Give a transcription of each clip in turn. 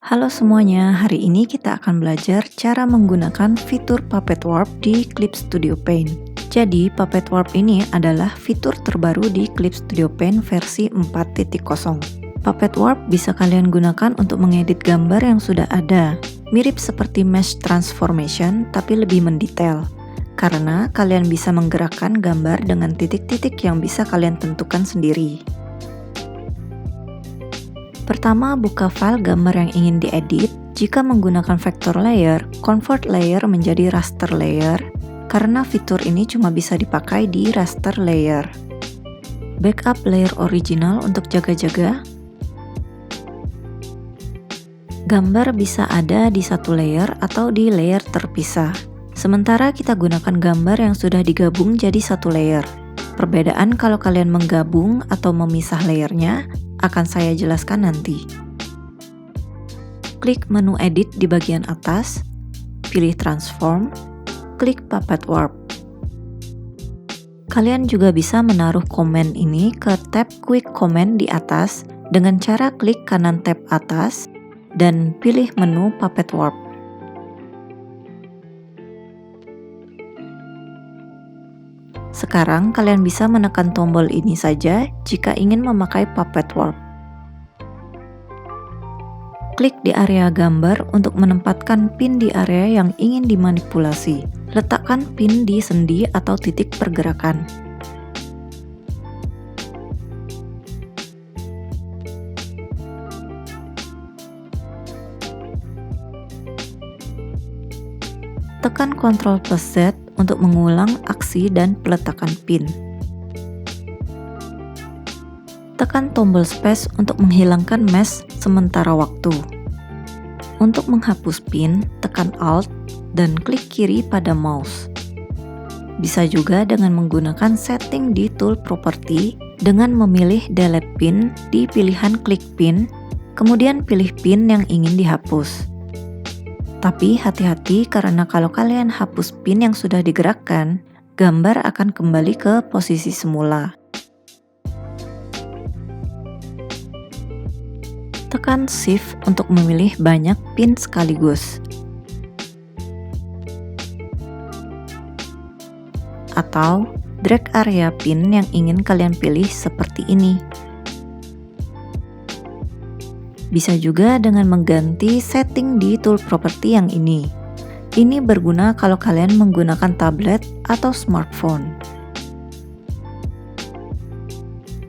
Halo semuanya, hari ini kita akan belajar cara menggunakan fitur Puppet Warp di Clip Studio Paint. Jadi, Puppet Warp ini adalah fitur terbaru di Clip Studio Paint versi 4.0. Puppet Warp bisa kalian gunakan untuk mengedit gambar yang sudah ada, mirip seperti Mesh Transformation tapi lebih mendetail. Karena kalian bisa menggerakkan gambar dengan titik-titik yang bisa kalian tentukan sendiri. Pertama, buka file gambar yang ingin diedit. Jika menggunakan vector layer, convert layer menjadi raster layer, karena fitur ini cuma bisa dipakai di raster layer. Backup layer original untuk jaga-jaga. Gambar bisa ada di satu layer atau di layer terpisah. Sementara kita gunakan gambar yang sudah digabung jadi satu layer. Perbedaan kalau kalian menggabung atau memisah layernya akan saya jelaskan nanti. Klik menu edit di bagian atas, pilih transform, klik Puppet Warp. Kalian juga bisa menaruh komen ini ke tab quick comment di atas dengan cara klik kanan tab atas dan pilih menu Puppet Warp. Sekarang kalian bisa menekan tombol ini saja jika ingin memakai Puppet Warp. Klik di area gambar untuk menempatkan pin di area yang ingin dimanipulasi. Letakkan pin di sendi atau titik pergerakan. Tekan Ctrl plus Z untuk mengulang aksi dan peletakan pin. Tekan tombol space untuk menghilangkan mesh sementara waktu. Untuk menghapus pin, tekan Alt dan klik kiri pada mouse. Bisa juga dengan menggunakan setting di tool property dengan memilih delete pin di pilihan klik pin, kemudian pilih pin yang ingin dihapus. Tapi hati-hati karena kalau kalian hapus pin yang sudah digerakkan, gambar akan kembali ke posisi semula. Tekan Shift untuk memilih banyak pin sekaligus. Atau drag area pin yang ingin kalian pilih seperti ini. Bisa juga dengan mengganti setting di tool property yang ini. Ini berguna kalau kalian menggunakan tablet atau smartphone.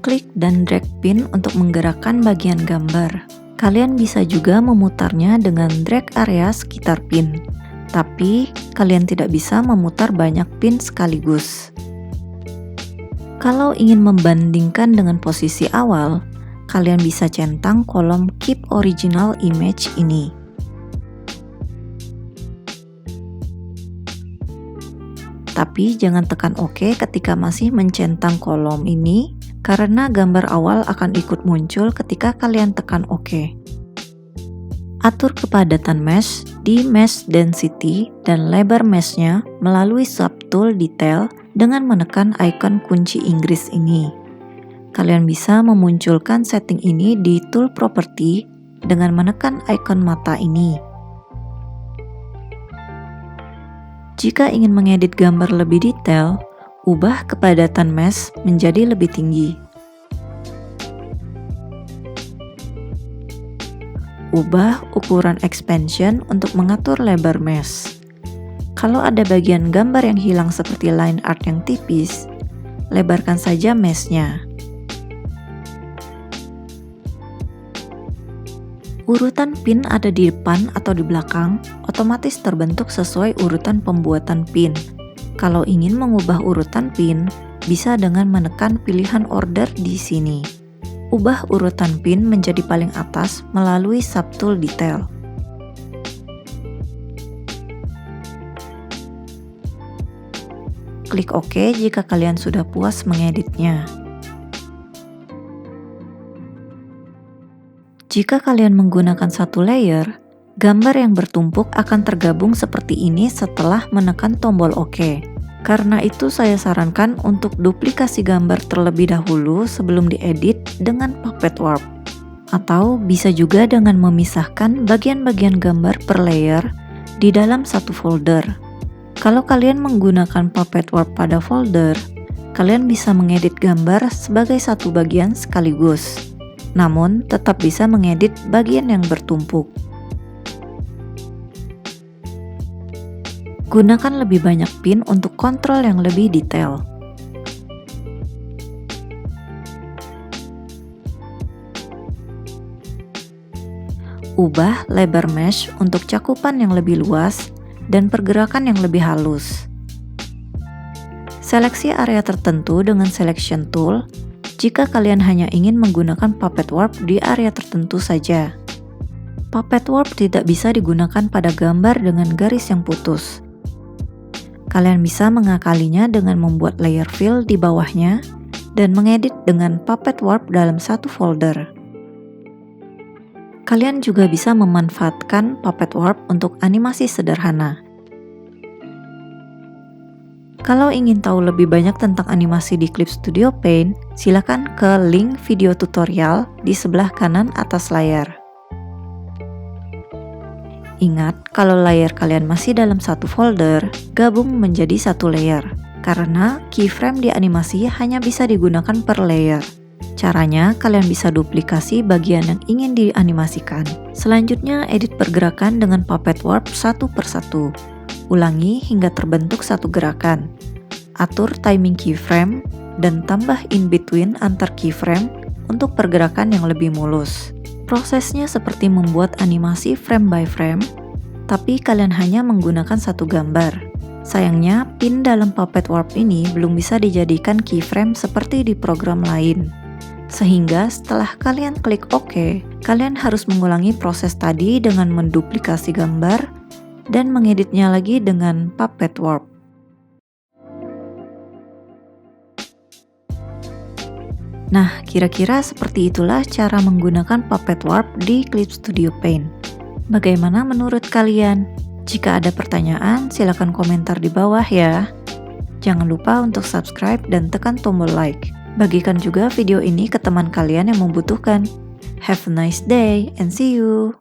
Klik dan drag pin untuk menggerakkan bagian gambar. Kalian bisa juga memutarnya dengan drag area sekitar pin. Tapi, kalian tidak bisa memutar banyak pin sekaligus. Kalau ingin membandingkan dengan posisi awal, kalian bisa centang kolom Keep Original Image ini. Tapi jangan tekan OK ketika masih mencentang kolom ini, karena gambar awal akan ikut muncul ketika kalian tekan OK. Atur kepadatan mesh di Mesh Density dan lebar meshnya melalui subtool Detail dengan menekan icon kunci Inggris ini. Kalian bisa memunculkan setting ini di tool property dengan menekan ikon mata ini. Jika ingin mengedit gambar lebih detail, ubah kepadatan mesh menjadi lebih tinggi. Ubah ukuran expansion untuk mengatur lebar mesh. Kalau ada bagian gambar yang hilang seperti line art yang tipis, lebarkan saja meshnya. Urutan pin ada di depan atau di belakang, otomatis terbentuk sesuai urutan pembuatan pin. Kalau ingin mengubah urutan pin, bisa dengan menekan pilihan order di sini. Ubah urutan pin menjadi paling atas melalui subtool Detail. Klik OK jika kalian sudah puas mengeditnya. Jika kalian menggunakan satu layer, gambar yang bertumpuk akan tergabung seperti ini setelah menekan tombol OK. Karena itu saya sarankan untuk duplikasi gambar terlebih dahulu sebelum diedit dengan Puppet Warp. Atau bisa juga dengan memisahkan bagian-bagian gambar per layer di dalam satu folder. Kalau kalian menggunakan Puppet Warp pada folder, kalian bisa mengedit gambar sebagai satu bagian sekaligus, namun tetap bisa mengedit bagian yang bertumpuk. Gunakan lebih banyak pin untuk kontrol yang lebih detail. Ubah lebar mesh untuk cakupan yang lebih luas dan pergerakan yang lebih halus. Seleksi area tertentu dengan selection tool jika kalian hanya ingin menggunakan Puppet Warp di area tertentu saja. Puppet Warp tidak bisa digunakan pada gambar dengan garis yang putus. Kalian bisa mengakalinya dengan membuat layer fill di bawahnya dan mengedit dengan Puppet Warp dalam satu folder. Kalian juga bisa memanfaatkan Puppet Warp untuk animasi sederhana. Kalau ingin tahu lebih banyak tentang animasi di Clip Studio Paint, silakan ke link video tutorial di sebelah kanan atas layar. Ingat, kalau layar kalian masih dalam satu folder, gabung menjadi satu layer, karena keyframe di animasi hanya bisa digunakan per layer. Caranya, kalian bisa duplikasi bagian yang ingin dianimasikan. Selanjutnya, edit pergerakan dengan Puppet Warp satu persatu. Ulangi hingga terbentuk satu gerakan. Atur timing keyframe, dan tambah in-between antar keyframe untuk pergerakan yang lebih mulus. Prosesnya seperti membuat animasi frame by frame, tapi kalian hanya menggunakan satu gambar. Sayangnya, pin dalam Puppet Warp ini belum bisa dijadikan keyframe seperti di program lain. Sehingga setelah kalian klik OK, kalian harus mengulangi proses tadi dengan menduplikasi gambar dan mengeditnya lagi dengan Puppet Warp. Nah, kira-kira seperti itulah cara menggunakan Puppet Warp di Clip Studio Paint. Bagaimana menurut kalian? Jika ada pertanyaan, silakan komentar di bawah ya. Jangan lupa untuk subscribe dan tekan tombol like. Bagikan juga video ini ke teman kalian yang membutuhkan. Have a nice day and see you!